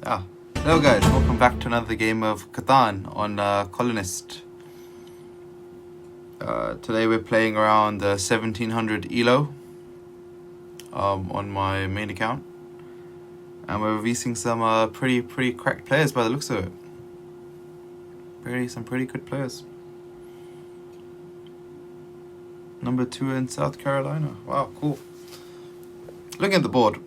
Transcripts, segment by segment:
Hello guys, welcome back to another game of Catan on Colonist. Today we're playing around 1700 ELO on my main account, and we're releasing some pretty cracked players by the looks of it. Some pretty good players. Number 2 in South Carolina. Wow, cool. Looking at the board.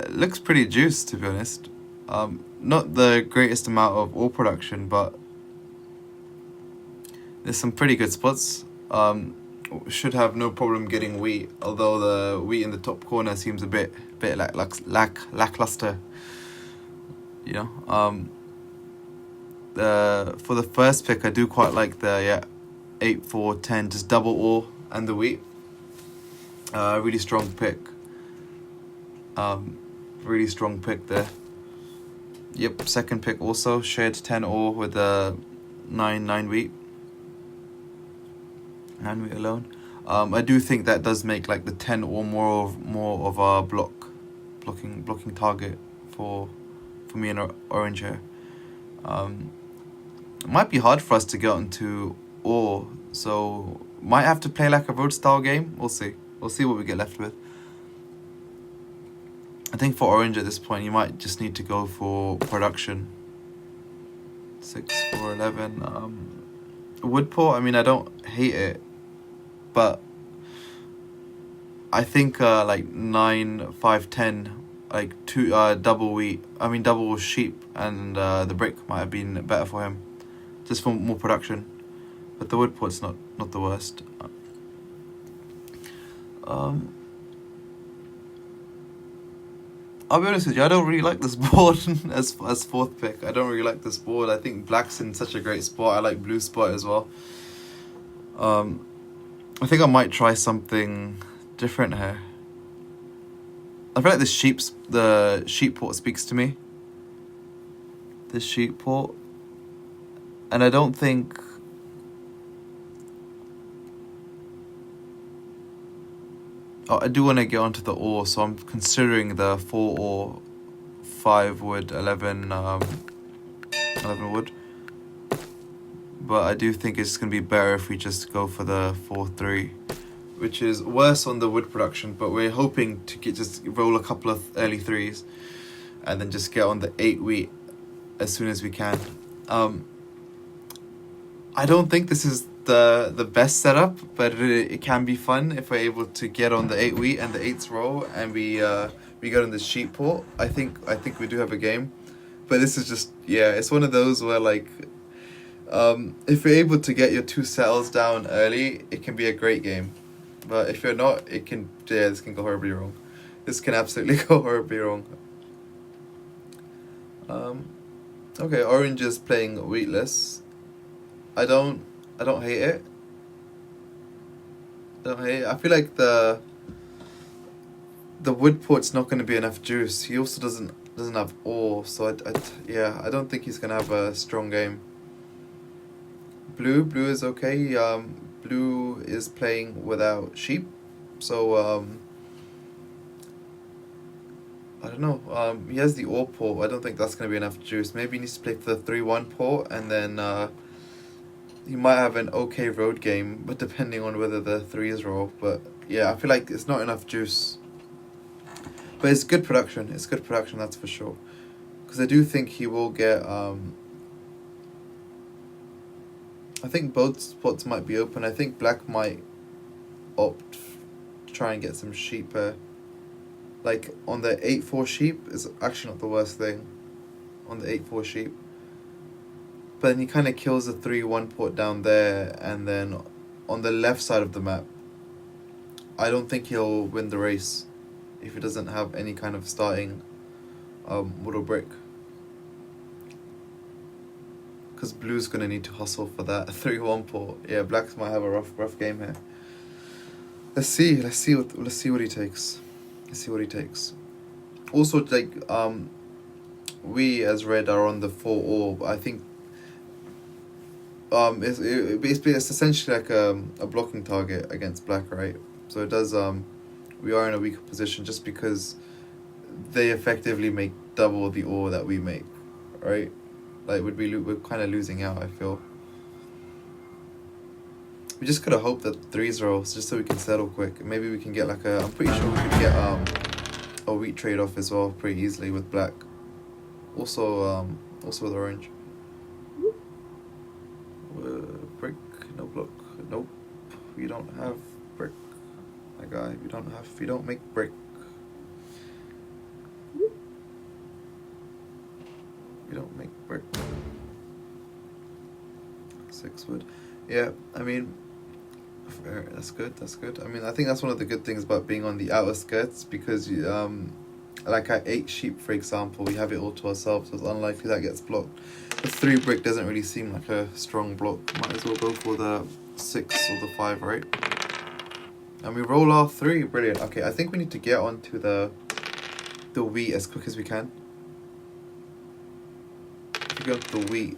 Looks pretty juiced, to be honest. Not the greatest amount of ore production, but there's some pretty good spots. Should have no problem getting wheat, although the wheat in the top corner seems a bit lackluster. You know. For the first pick, I do quite like the 8, 4, 10, just double ore and the wheat. Really strong pick. Really strong pick there. Yep, second pick also shared 10 ore with a 9 wheat. 9 wheat alone. I do think that does make like the 10 ore more of a blocking target for me and orange here. It might be hard for us to get onto ore, so might have to play like a road style game. We'll see what we get left with. I think for orange at this point, you might just need to go for production. 6, 4, 11. Wood port, I mean, I don't hate it, but I think like 9, 5, 10, like 2 double sheep and the brick might have been better for him, just for more production. But the wood port's not the worst. I'll be honest with you, I don't really like this board as fourth pick. I don't really like this board. I think black's in such a great spot. I like blue spot as well. I think I might try something different here. I feel like the sheep port speaks to me. This sheep port. And I don't think... I do want to get onto the ore, so I'm considering the 4 ore, 5 wood, 11 wood. But I do think it's going to be better if we just go for the 4-3, which is worse on the wood production, but we're hoping to just roll a couple of early 3s and then just get on the 8 wheat as soon as we can. I don't think this is the best setup, but it can be fun if we're able to get on the 8 wheat and the 8s roll, and we get on the sheep port. I think we do have a game, but this is just it's one of those where like if you're able to get your 2 settles down early, it can be a great game, but if you're not, this can go horribly wrong. This can absolutely go horribly wrong. Okay, orange is playing wheatless. I don't hate it. I feel like the wood port's not going to be enough juice. He also doesn't have ore, so I don't think he's going to have a strong game. Blue is okay. Blue is playing without sheep, so I don't know. He has the ore port. I don't think that's going to be enough juice. Maybe he needs to play for the 3-1 port, and then he might have an okay road game, but depending on whether the 3s roll. But yeah, I feel like it's not enough juice. But it's good production. It's good production, that's for sure. Because I do think he will get... I think both spots might be open. I think black might opt to try and get some sheep here. Like on the 8-4 sheep is actually not the worst thing. On the 8-4 sheep. But then he kind of kills the 3-1 port down there, and then on the left side of the map, I don't think he'll win the race if he doesn't have any kind of starting wood or brick. Because blue's going to need to hustle for that 3-1 port. Yeah, blacks might have a rough game here. Let's see what he takes. Also, like we as red are on the 4 ore. I think it's essentially like a blocking target against black, right? So it does we are in a weaker position just because they effectively make double the ore that we make, right? Like we're kind of losing out, I feel. We just gotta hope that 3s rolls just so we can settle quick. Maybe we can get like I'm pretty sure we could get a wheat trade off as well pretty easily with black. Also with orange. Brick, no block, nope. We don't have brick, my guy. We don't make brick. We don't make brick. 6 wood. Yeah, I mean, that's good. I mean, I think that's one of the good things about being on the outer skirts, because like at 8 sheep, for example, we have it all to ourselves, so it's unlikely that gets blocked. The 3 brick doesn't really seem like a strong block. Might as well go for the 6 or the 5, right? And we roll our 3. Brilliant. Okay, I think we need to get onto the wheat as quick as we can. If we go to the wheat,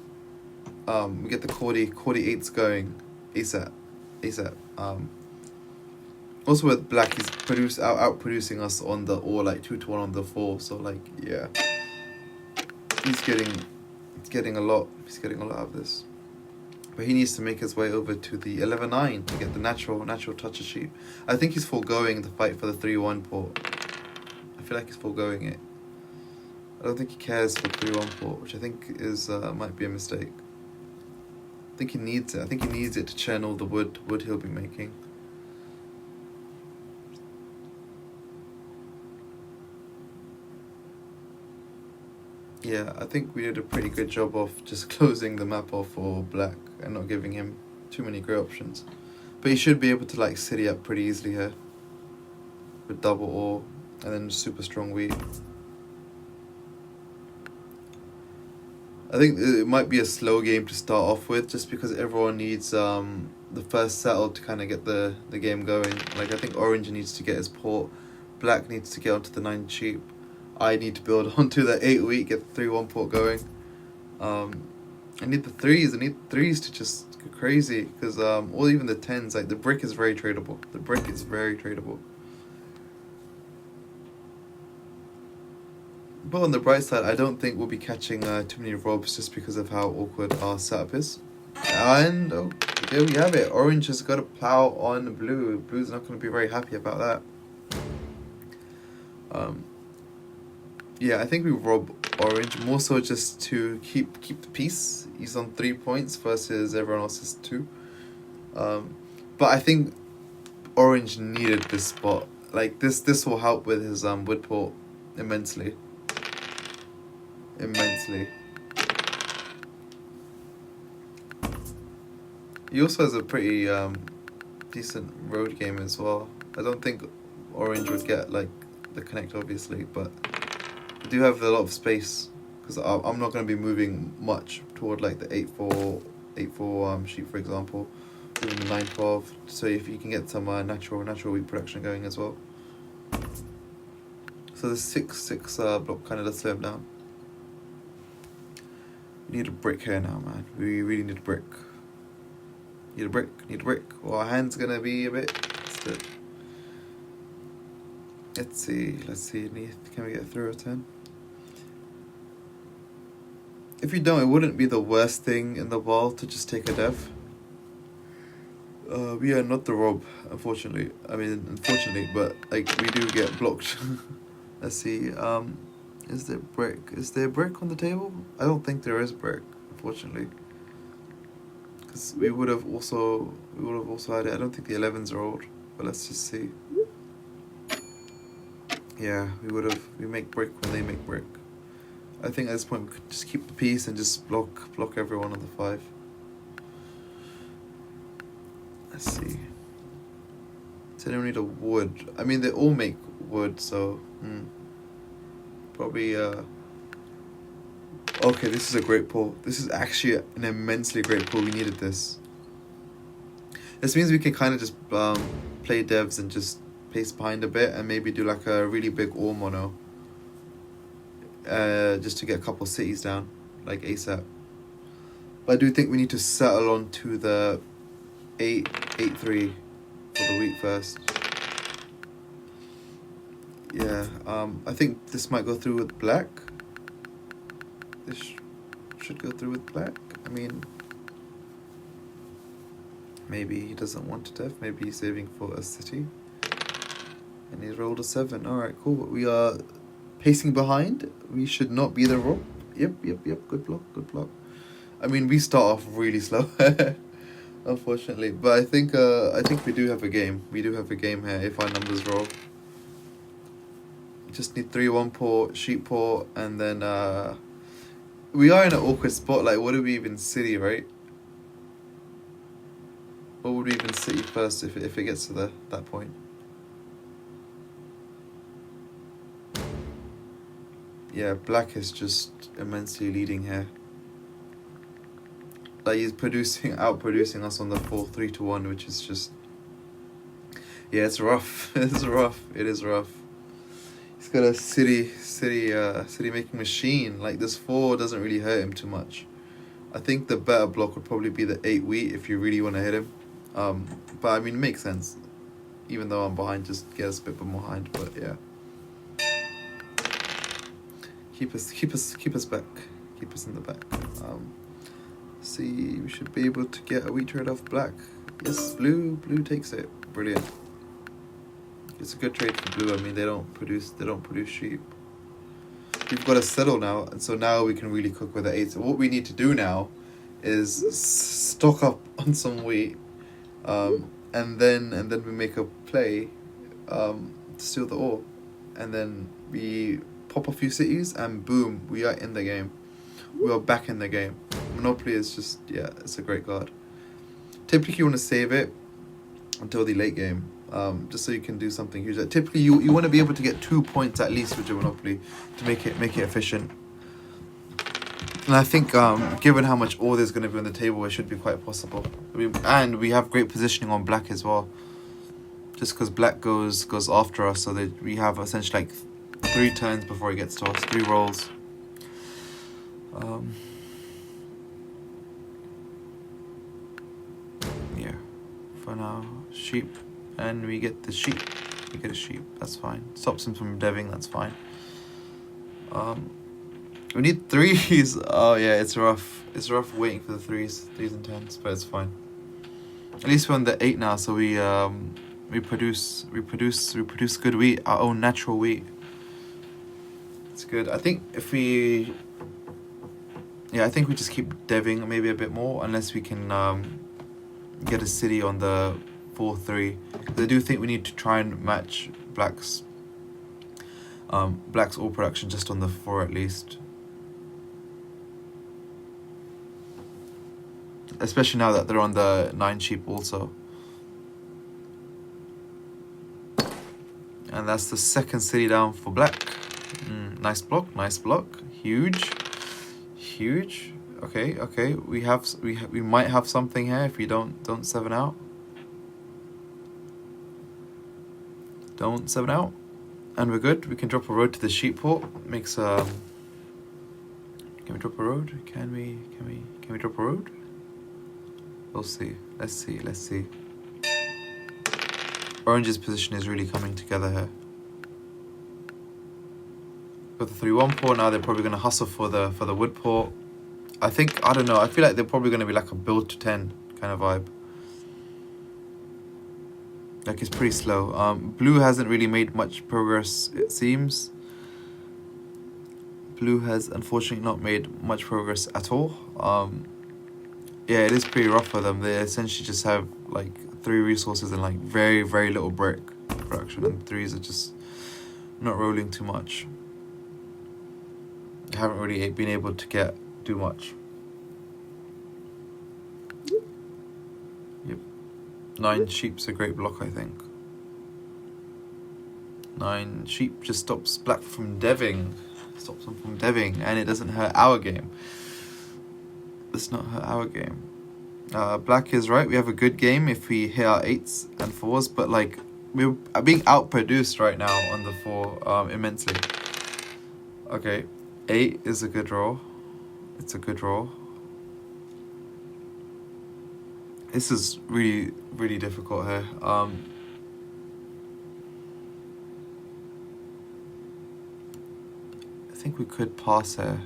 we get the Cordy 8s going ASAP. Also with black, he's out producing us on the ore, like 2-1 on the 4. So like, yeah, he's getting a lot out of this. But he needs to make his way over to the 11-9 to get the natural touch of sheep. I think he's foregoing the fight for the 3-1 port. I feel like he's foregoing it. I don't think he cares for 3-1 port, which I think is might be a mistake. I think he needs it. I think he needs it to channel the wood he'll be making. Yeah, I think we did a pretty good job of just closing the map off for black and not giving him too many great options. But he should be able to like city up pretty easily here with double ore and then super strong wheat. I think it might be a slow game to start off with, just because everyone needs the first settle to kind of get the game going. Like, I think orange needs to get his port, black needs to get onto the 9 sheep, I need to build onto the 8 wheat, get the 3-1 port going. I need the 3s. I need the 3s to just go crazy, because or even the 10s. Like, the brick is very tradable. But on the bright side, I don't think we'll be catching too many robs just because of how awkward our setup is. And oh, there we have it. Orange has got a plow on blue. Blue's not going to be very happy about that. Yeah, I think we rob orange more so just to keep the peace. He's on 3 points versus everyone else is 2. But I think orange needed this spot. Like, this will help with his wood port immensely. He also has a pretty decent road game as well. I don't think orange would get like the connect, obviously, but I do have a lot of space, because I'm not going to be moving much toward like the 8-4 sheep, for example, even the 9-12. So if you can get some natural wheat production going as well. So the 6-6 block kind of does slow him down. We need a brick here now, man. We really need a brick. Need a brick. Well, our hand's gonna be a bit stood. Let's see. Can we get through a 10? If you don't, it wouldn't be the worst thing in the world to just take a dev. We are not the rob, unfortunately. But like, we do get blocked. Let's see. Is there brick? Is there brick on the table? I don't think there is brick, unfortunately. Because we would have also had it. I don't think the 11s are old, but let's just see. Yeah, we make brick when they make brick. I think at this point we could just keep the peace and just block everyone on the 5. Let's see. So they don't need a wood. I mean, they all make wood, so probably okay, this is a great pull. This is actually an immensely great pull. We needed this. This means we can kind of just play devs and just pace behind a bit and maybe do like a really big ore mono. Just to get a couple cities down, like ASAP. But I do think we need to settle on to the 8-3 for the wheat first. Yeah, I think this might go through with black. This should go through with black. I mean, maybe he doesn't want to def. Maybe he's saving for a city. And he's rolled a 7. Alright, cool. We are pacing behind. We should not be the rope. Yep. Good block. I mean, we start off really slow, unfortunately. But I think we do have a game. We do have a game here if our numbers roll. Just need 3 1-paw, sheep paw, and then we are in an awkward spot. Like, what do we even city, right? What would we even city first if it gets to that point? Yeah, black is just immensely leading here. Like, he's outproducing us on the 4-3 to 1, which is just, yeah, it's rough. It is rough. He's got a city making machine. Like, this 4 doesn't really hurt him too much. I think the better block would probably be the 8 wheat if you really want to hit him. But I mean, it makes sense. Even though I'm behind, just get us a bit behind. But yeah. Keep us back. Keep us in the back. See, we should be able to get a wheat trade off black. Yes, blue takes it. Brilliant. It's a good trade for blue. I mean, they don't produce sheep. We've got to settle now, and so now we can really cook with the 8. So what we need to do now is stock up on some wheat, and then we make a play to steal the ore, and then we pop a few cities, and boom, we are in the game. We are back in the game. Monopoly is just, yeah, it's a great card. Typically, you want to save it until the late game, just so you can do something huge. Like, typically, you want to be able to get 2 points at least with your Monopoly to make it efficient. And I think, given how much ore there's going to be on the table, it should be quite possible. And we have great positioning on black as well. Just because black goes after us, so that we have essentially like 3 turns before he gets to us, 3 rolls. Yeah, for now, sheep, and we get the sheep. We get a sheep. That's fine. Stops him from deving. That's fine. We need 3s. Oh yeah, it's rough. It's rough waiting for the 3s and 10s, but it's fine. At least we're on the 8 now, so we produce good wheat, our own natural wheat. It's good. I think if we, I think we just keep deving maybe a bit more, unless we can get a city on the 4-3. Because I do think we need to try and match black's ore production just on the 4 at least. Especially now that they're on the 9 sheep also. And that's the 2nd city down for black. Nice block. Huge. Okay. We might have something here if we don't 7 out. Don't 7 out. And we're good. We can drop a road to the sheep port. Makes Can we drop a road? Can we drop a road? We'll see. Let's see. Orange's position is really coming together here. Got the 3-1 port. Now they're probably going to hustle for the wood port. I don't know. I feel like they're probably going to be like a build to 10 kind of vibe. Like, it's pretty slow. Blue hasn't really made much progress, it seems. Blue has unfortunately not made much progress at all. Yeah, it is pretty rough for them. They essentially just have like 3 resources and like very, very little brick production, and 3s are just not rolling too much. Haven't really been able to do much. Yep. 9 sheep's a great block, I think. 9 sheep just stops black from deving. Stops them from deving, and it doesn't hurt our game. It's not hurt our game. Black is right. We have a good game if we hit our 8s and 4s, but like, we're being outproduced right now on the 4 immensely. Okay, 8 is a good roll. It's a good roll. This is really, really difficult here. think we could pass here.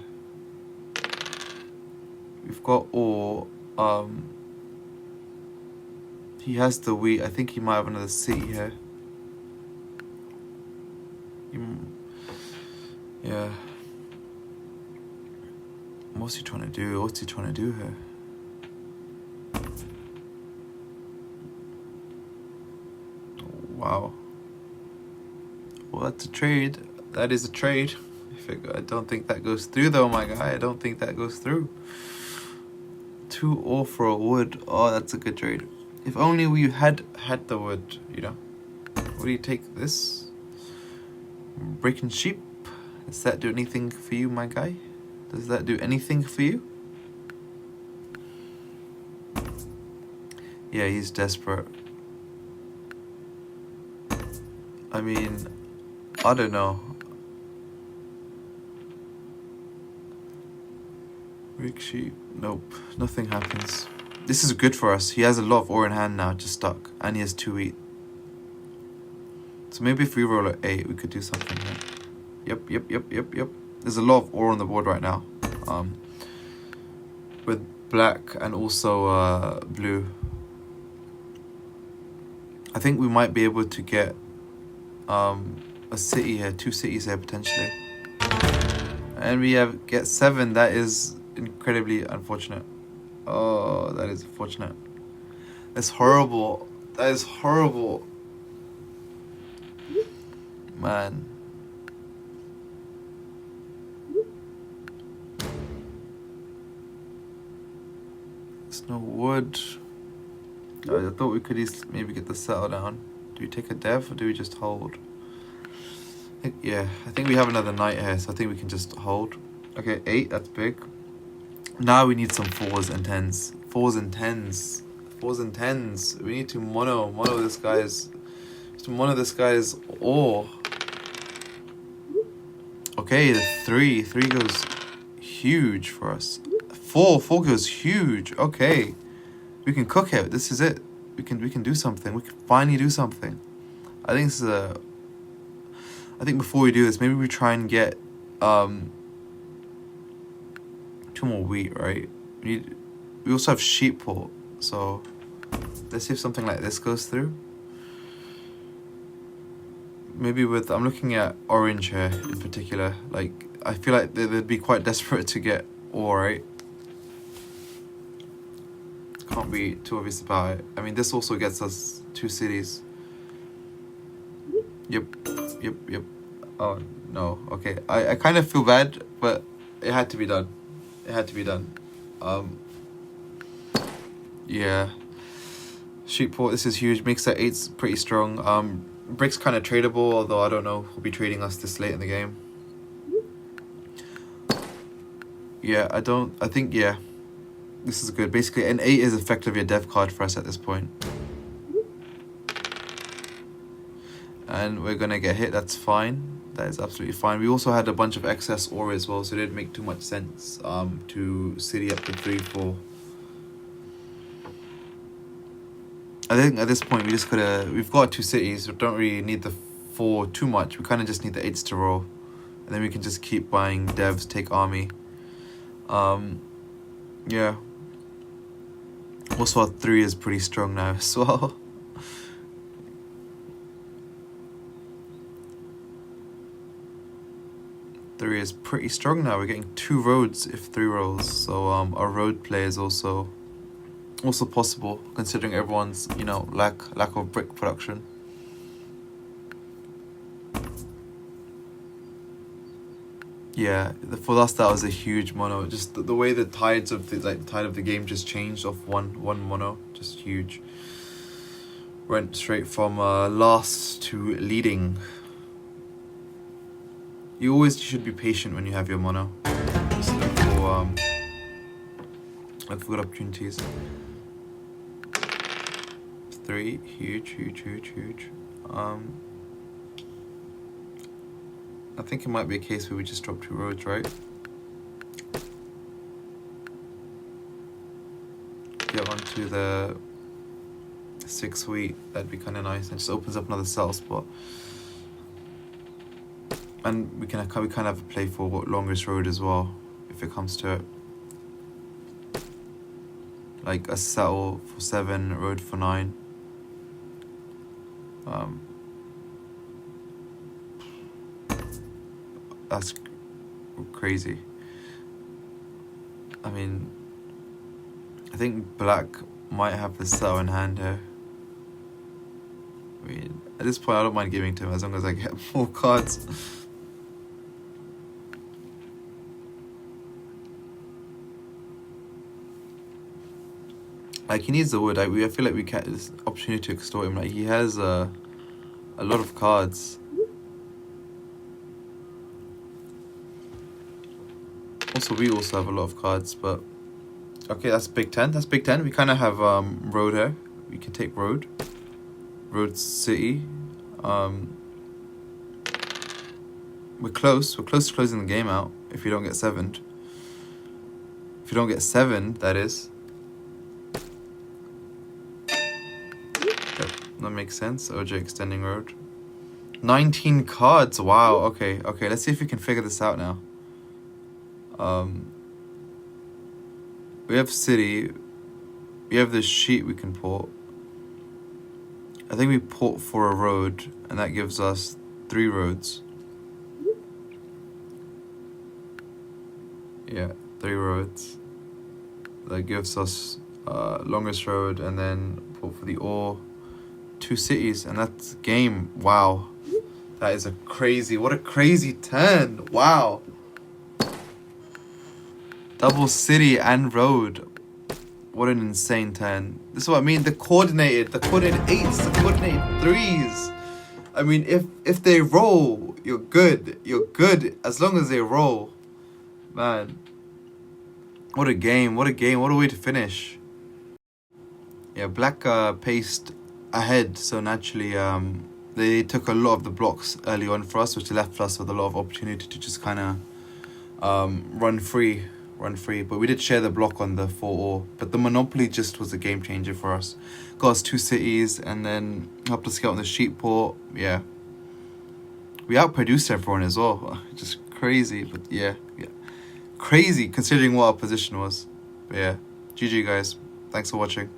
We've got ore. He has the wheat. I think he might have another city here. Yeah. What's he trying to do? What's he trying to do here? Wow. Well, that's a trade. That is a trade. I don't think that goes through though, my guy. I don't think that goes through. 2 ore for a wood. Oh, that's a good trade. If only we had the wood, you know. What do you take this? Breaking sheep. Does that do anything for you, my guy? Does that do anything for you? Yeah, he's desperate. I mean, I don't know. Break sheep. Nope. Nothing happens. This is good for us. He has a lot of ore in hand now, just stuck. And he has 2 wheat. So maybe if we roll at 8, we could do something here. Yep. There's a lot of ore on the board right now. With black and also blue. I think we might be able to get a city here, 2 cities here potentially. And we get 7. That is incredibly unfortunate. Oh, that is unfortunate. That's horrible. That is horrible. Man. There's no wood. I thought we could maybe get the settle down. Do we take a dev or do we just hold? I think we have another knight here, so I think we can just hold. Okay, 8, that's big. Now we need some 4s and 10s. 4s and 10s. 4s and 10s. We need to mono this guy's ore. Okay, the 3 goes huge for us. 4 goes huge. Okay, we can cook it. This is it. We can do something. We can finally do something. I think this is I think before we do this, maybe we try and get 2 more wheat, right? We also have sheep port, so let's see if something like this goes through. Maybe I'm looking at orange here in particular. Like, I feel like they'd be quite desperate to get ore, right? Can't be too obvious about it. I mean, this also gets us 2 cities. Yep. Oh, no. Okay. I kind of feel bad, but it had to be done. Yeah. Sheep port, this is huge. Makes that 8's pretty strong. Brick's kind of tradable, although I don't know who'll be trading us this late in the game. Yeah, I think, yeah. This is good. Basically, an 8 is effectively a dev card for us at this point. And we're gonna get hit, that's fine. That is absolutely fine. We also had a bunch of excess ore as well, so it didn't make too much sense to city up to 3-4. I think at this point we've got 2 cities, we don't really need the 4 too much. We kind of just need the 8s to roll. And then we can just keep buying devs, take army. Yeah. Also our 3 is pretty strong now as well. Three is pretty strong now. We're getting 2 roads if 3 rolls. So our road play is also possible, considering everyone's, you know, lack of brick production. Yeah, for us that was a huge mono. Just the way the tide of the game just changed off one mono, just huge. Went straight from last to leading. You always should be patient when you have your mono. Just look for good opportunities. 3, huge. I think it might be a case where we just drop 2 roads, right? Get onto the 6 wheat, that'd be kind of nice. And just opens up another sell spot. And we kind of have a play for longest road as well, if it comes to it. Like a settle for 7, road for 9. That's crazy. I mean, I think black might have the settle in hand here. I mean, at this point, I don't mind giving to him as long as I get more cards. Like, he needs the wood. I feel like we get this opportunity to extort him. Like, he has a lot of cards. Also, we also have a lot of cards, but... Okay, that's Big 10. That's Big 10. We kind of have road here. We can take road. Road city. We're close. We're close to closing the game out if you don't get 7'd. If you don't get 7, that is. Yep, that makes sense. OJ extending road. 19 cards. Wow. Okay. Let's see if we can figure this out now. We have city. We have this sheet we can port. I think we port for a road, and that gives us 3 roads. Yeah, 3 roads. That gives us longest road, and then port for the ore. 2 cities, and that's game. Wow. That is what a crazy turn. Wow. Double city and road. What an insane turn. This is what I mean. The coordinated 8s, the coordinated 3s. I mean, if they roll, you're good. You're good as long as they roll. Man. What a game. What a way to finish. Yeah, black paced ahead, so naturally they took a lot of the blocks early on for us, which left us with a lot of opportunity to just kind of run free. But we did share the block on the 4-ore, but the monopoly just was a game changer for us. Got us 2 cities and then helped us get on the sheep port. Yeah, we outproduced everyone as well. Just crazy. But yeah, crazy considering what our position was. But yeah, GG guys, thanks for watching.